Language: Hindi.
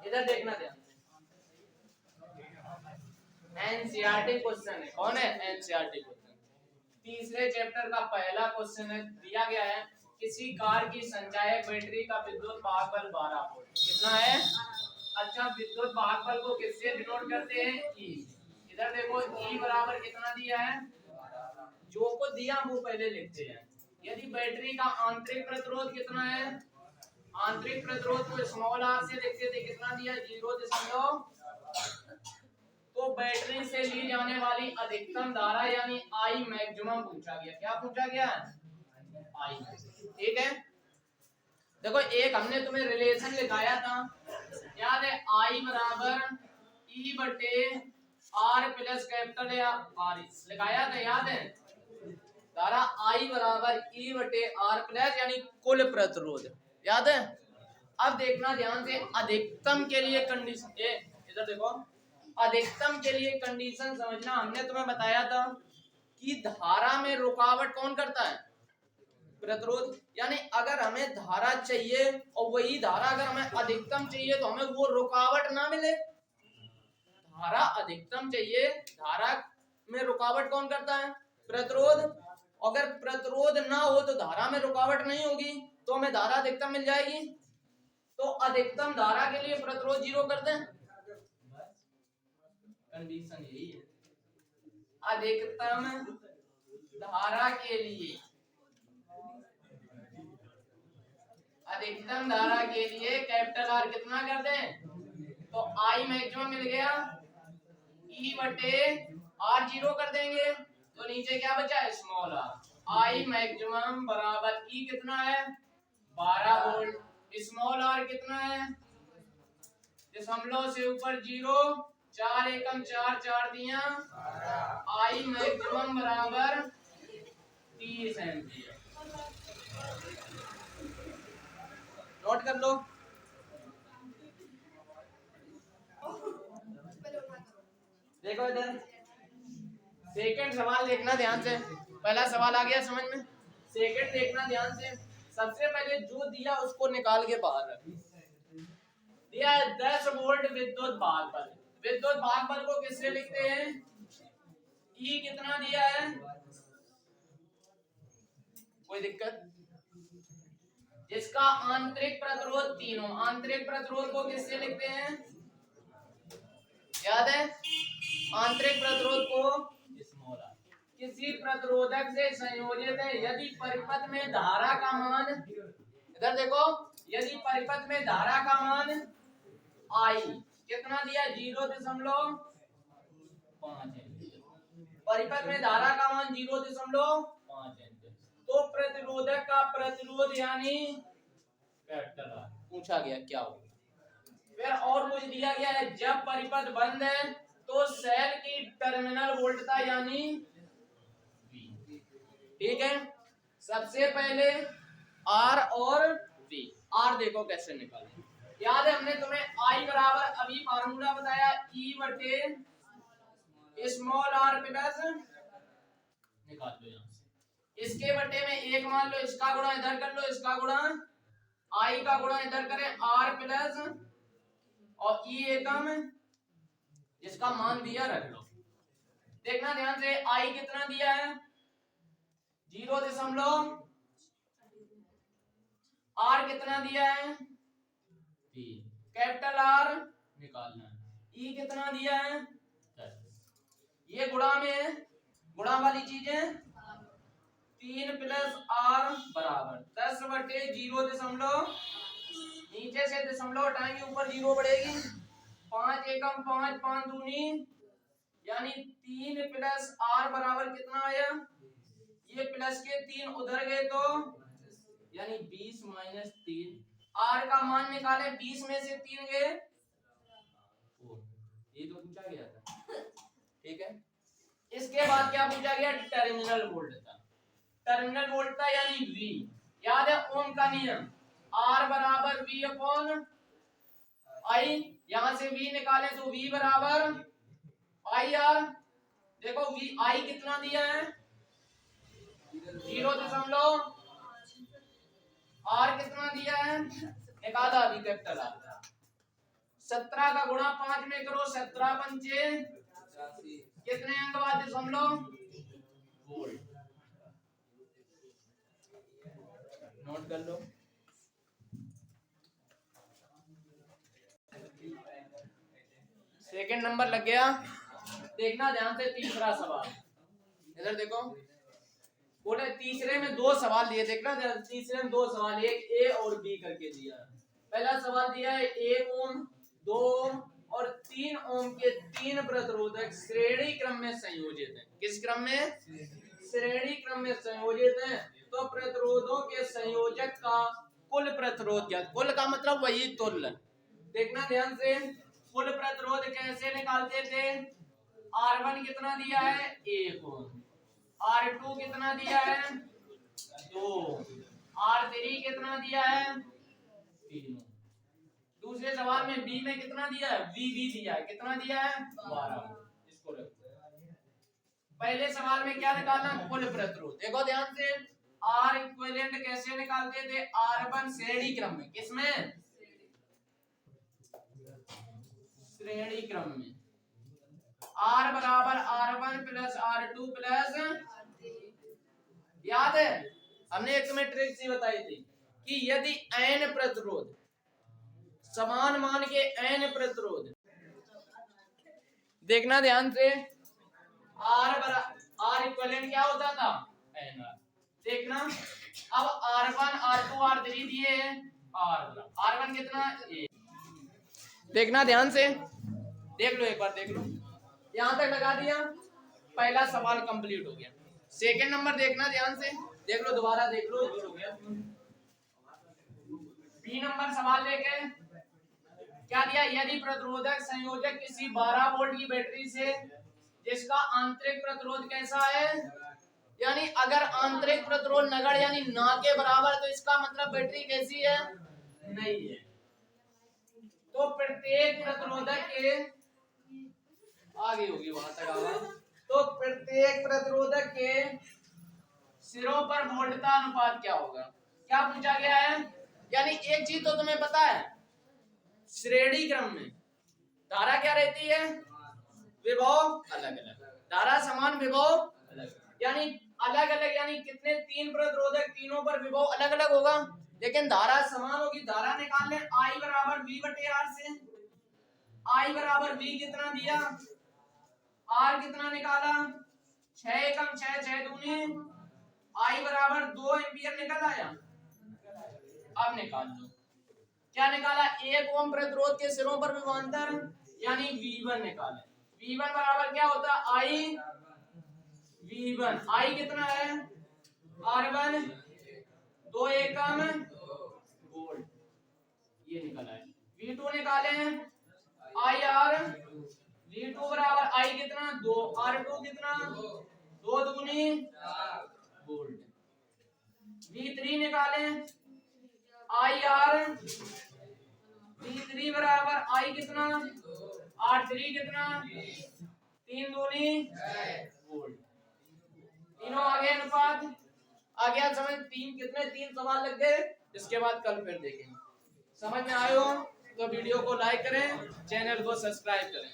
इधर देखना ध्यान से, एनसीईआरटी क्वेश्चन है। कौन है? NCERT question. तीसरे चैप्टर का पहला क्वेश्चन है, दिया गया है किसी कार की संचायक बैटरी का विद्युत वाहक बल 12 वोल्ट कितना है? अच्छा, विद्युत वाहक बल को किससे डिनोट करते हैं? ई। इधर देखो ई बराबर कितना दिया है, जो को दिया वो पहले लिखते हैं। यदि बैटरी का आंतरिक प्रतिरोध कितना है, आंतरिक प्रतिरोध को स्मॉल आर से लिखते थे, कितना दिया? 0, तो बैटरी से ली जाने वाली अधिकतम धारा यानी आई मैक्सिमम पूछा गया। क्या पूछा गया? आई। ठीक है, देखो एक हमने तुम्हें रिलेशन लिखाया था, याद है? आई बराबर ई बटे आर प्लस कैपिटल या आर लिखाया था, याद है? धारा आई बराबर ई बटे आर प्लस यानी कुल प्रतिरोध, याद है? अब देखना ध्यान से, अधिकतम के लिए कंडीशन, इधर देखो, अधिकतम के लिए कंडीशन समझना। हमने तुम्हें बताया था कि धारा में रुकावट कौन करता है? प्रतिरोध। यानी अगर हमें धारा चाहिए और वही धारा अगर हमें अधिकतम चाहिए तो हमें वो रुकावट ना मिले। धारा अधिकतम चाहिए, धारा में रुकावट कौन करता है? प्रतिरोध। अगर प्रतिरोध ना हो तो धारा में रुकावट नहीं होगी, तो हमें धारा अधिकतम मिल जाएगी। तो अधिकतम धारा के लिए प्रतिरोध 0 कर दें, कंडीशन यही है। अधिकतम धारा के लिए, अधिकतम धारा के लिए कैपिटल आर कितना कर दें? तो आई मैक्सिमम मिल गया, ई बटे आर 0 कर देंगे, तो नीचे क्या बचा? Small are. आई मैक्सिमम बराबर ई कितना है? 12 वोल्ट। स्मॉल आर कितना है? दशमलव से ऊपर 0, 4 एकम 4, 4 दिया, आई मैक्सिमम बराबर 30 एम्पीयर। नोट कर लो। देखो इधर सेकंड सवाल देखना ध्यान से, पहला सवाल आ गया समझ में, सेकंड देखना ध्यान से। सबसे पहले जो दिया उसको निकाल के बाहर रख दिया है 10 वोल्ट विद्युत भाग बल। विद्युत भाग बल को किससे लिखते हैं? ई कितना दिया है? कोई दिक्कत? जिसका आंतरिक प्रतिरोध 3 हो, आंतरिक प्रतिरोध को किससे लिखते हैं? याद है? आंतरिक प्रतिरोध को स्मॉल आर। किसी प्रतिरोधक से संयोजित है यदि परिपथ में धारा का मान, इधर देखो, यदि परिपथ में धारा का मान आई कितना दिया? 0.5 एम्पीयर। परिपथ में धारा का मान 0.5 एम्पीयर, तो प्रतिरोधक का प्रतिरोध यानी कैपिटल आर पूछा गया क्या होगा। फिर और कुछ दिया गया है, जब परिपथ बंद है तो सेल की टर्मिनल वोल्टता यानी V। ठीक है, सबसे पहले R और V। R देखो कैसे निकालें, याद है हमने तुम्हें I बराबर अभी फार्मूला बताया, E बटे स्मॉल r प्लस, निकाल लो यहाँ से, इसके बटे में एक मान लो, इसका गुणा इधर कर लो, इसका गुणा I का गुणा इधर करें R प्लस और E एकम जिसका मान दिया रख लो। देखना ध्यान से, I कितना दिया है? 0. R कितना दिया है? 3। कैपिटल R निकालना है, E कितना दिया है? 10। ये गुणा में है, गुणा वाली चीजें, 3 प्लस R बराबर 10 बटे 0. नीचे से दशमलव हटाएंगे, ऊपर 0 बढ़ेगी, 5 एकम 5, 5 दूनी, यानी 3 प्लस R बराबर कितना आया? ये प्लस के 3 उधर गए तो यानी 20 माइनस 3। R का मान निकाले, 20 में से 3 गए 4। ये तो पूछा गया था। ठीक है, इसके बाद क्या पूछा गया? टर्मिनल वोल्टता। टर्मिनल वोल्टता यानी V। याद है ओम का नियम, R बराबर V अपॉन I। यहां से V निकाले तो V बराबर IR। देखो V I कितना दिया है? 0. R कितना दिया है? निकाला अभी कैपिटल आ गया। 17 का गुणा 5 में करो, 17 पंचे कितने अंक बाद दशमलव वोल्ट। नोट कर लो। सेकंड नंबर लग गया। देखना ध्यान से तीसरा सवाल, इधर देखो। बोले तीसरे में दो सवाल दिए, देखना ध्यान। तीसरे में दो सवाल, एक ए और बी करके दिया है। पहला सवाल दिया है 1 ओम, 2 ओम और 3 ओम के 3 प्रतिरोधक श्रेणी क्रम में संयोजित हैं। किस क्रम में? श्रेणी क्रम में संयोजित हैं। तो प्रतिरोधों के संयोजक का कुल प्रतिरोध क्या? कुल का मतलब वही तुल्य। देखना ध्यान से, कुल प्रतिरोध कैसे निकालते थे? R1 कितना दिया है? 1 ओम। R2 कितना दिया है? 2। R3 कितना दिया है? 3। दूसरे सवाल में बी में कितना दिया है? VB दिया है। कितना दिया है? 12। इसको रखो। पहले सवाल में क्या निकालना? कुल प्रतिरोध। देखो ध्यान से, R इक्विवेलेंट कैसे निकालते थे? R1 श्रेणी क्रम में। किसमें? श्रेणी क्रम में। R बराबर R1 प्लस R2 प्लस, याद है हमने एक में ट्रिक सी बताई थी कि यदि n प्रतिरोध, समान मान के n प्रतिरोध, देखना ध्यान से, R इक्विवेलेंट क्या होता था? NR। देखना अब R1 R2 R3 दिए हैं, R1 कितना? A। देखना ध्यान से, देख लो एक बार, देख लो। यहां तक लगा दिया, पहला सवाल कंप्लीट हो गया। सेकंड नंबर देखना ध्यान से, देख लो, दोबारा देख लो, हो गया। बी नंबर सवाल लेके क्या दिया? यदि प्रतिरोधक संयोजक किसी 12 वोल्ट की बैटरी से जिसका आंतरिक प्रतिरोध कैसा है, यानी अगर आंतरिक प्रतिरोध नगण्य यानी ना के बराबर, तो इसका मतलब बैटरी कैसी है? नहीं है। तो प्रत्येक प्रतिरोधक के आगे होगी, वहां तक आवाज। तो प्रत्येक प्रतिरोधक के सिरों पर वोल्टता अनुपात क्या होगा? क्या पूछा गया है? यानी एक चीज तो तुम्हें पता है, श्रेणी क्रम में धारा क्या रहती है? विभव अलग अलग, धारा समान विभव अलग, यानी अलग अलग, यानी कितने? 3 प्रतिरोधक, तीनों पर विभव अलग अलग होगा, लेकिन धारा समान होगी। धारा निकाल ले, I बराबर V बटे R से। I बराबर V कितना दिया? R कितना निकाला? 6 एकम 6, 6 दूनी, I बराबर 2 एम्पियर निकल आया। अब निकाल लो, क्या निकाला? 1 ओम प्रतिरोध के सिरों पर विभवांतर यानी V1 निकाले। V1 बराबर क्या होता है? I V1। I कितना है? R1 2 एकम वोल्ट, ये निकला है। V2 निकाले हैं, IR। V2 बराबर I कितना? 2। R2 कितना? 2 दूनी वोल्ट। V3 निकाले, IR। V3 बराबर I कितना? R3 कितना? 3 दूनी वोल्ट। तीनों आ गए अनुपात, आ गया समझ। 3 कितने? 3 सवाल लग गए। इसके बाद कल फिर देखेंगे। समझ में आयो तो वीडियो को लाइक करें, चैनल को सब्सक्राइब करें।